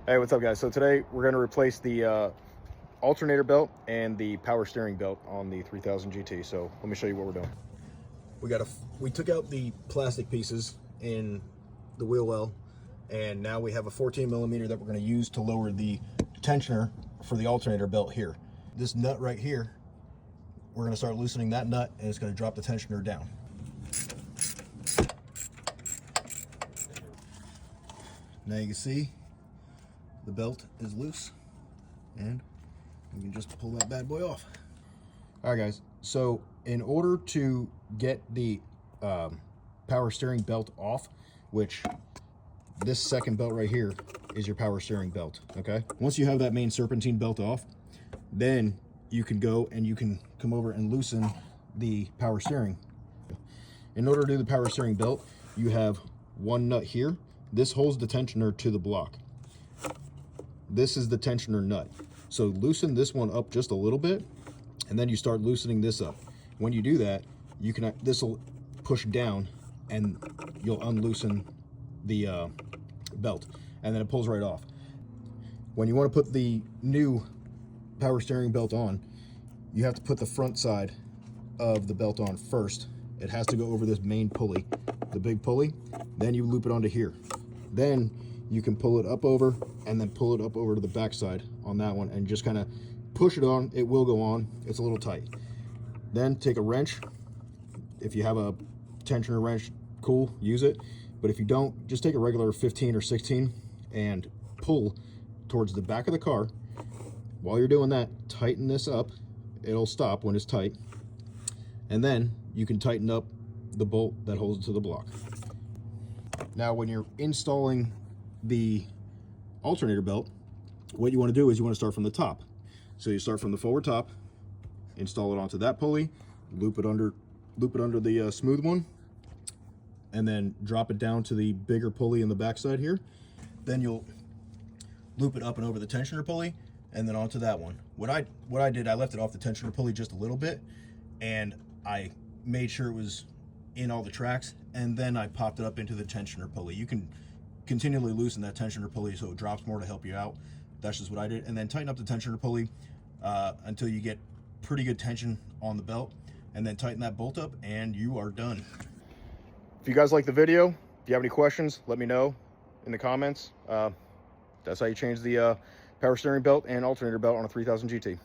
Hey, what's up guys? So today we're going to replace the alternator belt and the power steering belt on the 3000 GT. So let me show you what we're doing. We took out the plastic pieces in the wheel well, and now we have a 14 millimeter that we're going to use to lower the tensioner for the alternator belt here. This nut right here, we're going to start loosening that nut, and it's going to drop the tensioner down. Now you can see the belt is loose, and you can just pull that bad boy off. All right guys, so in order to get the power steering belt off, which this second belt right here is your power steering belt, okay? Once you have that main serpentine belt off, then you can go and you can come over and loosen the power steering. In order to do the power steering belt, you have one nut here. This holds the tensioner to the block. This is the tensioner nut. So loosen this one up just a little bit, and then you start loosening this up. When you do that, this will push down and you'll unloosen the belt, and then it pulls right off. When you want to put the new power steering belt on, you have to put the front side of the belt on first. It has to go over this main pulley, the big pulley. Then you loop it onto here. Then you can pull it up over and then pull it up over to the back side on that one and just kind of push it on. It will go on. It's a little tight. Then take a wrench. If you have a tensioner wrench, cool, use it. But if you don't, just take a regular 15 or 16 and pull towards the back of the car. While you're doing that, tighten this up. It'll stop when it's tight. And then you can tighten up the bolt that holds it to the block. Now, when you're installing the alternator belt, what you want to do is you want to start from the top. So you start from the forward top, install it onto that pulley, loop it under the smooth one, and then drop it down to the bigger pulley in the backside here. Then you'll loop it up and over the tensioner pulley, and then onto that one. What I did, I left it off the tensioner pulley just a little bit, and I made sure it was in all the tracks, and then I popped it up into the tensioner pulley. You can continually loosen that tensioner pulley so it drops more to help you out. That's just what I did. And then tighten up the tensioner pulley until you get pretty good tension on the belt, and then tighten that bolt up, and you are done. If you guys like the video, if you have any questions, let me know in the comments. That's how you change the power steering belt and alternator belt on a 3000 GT.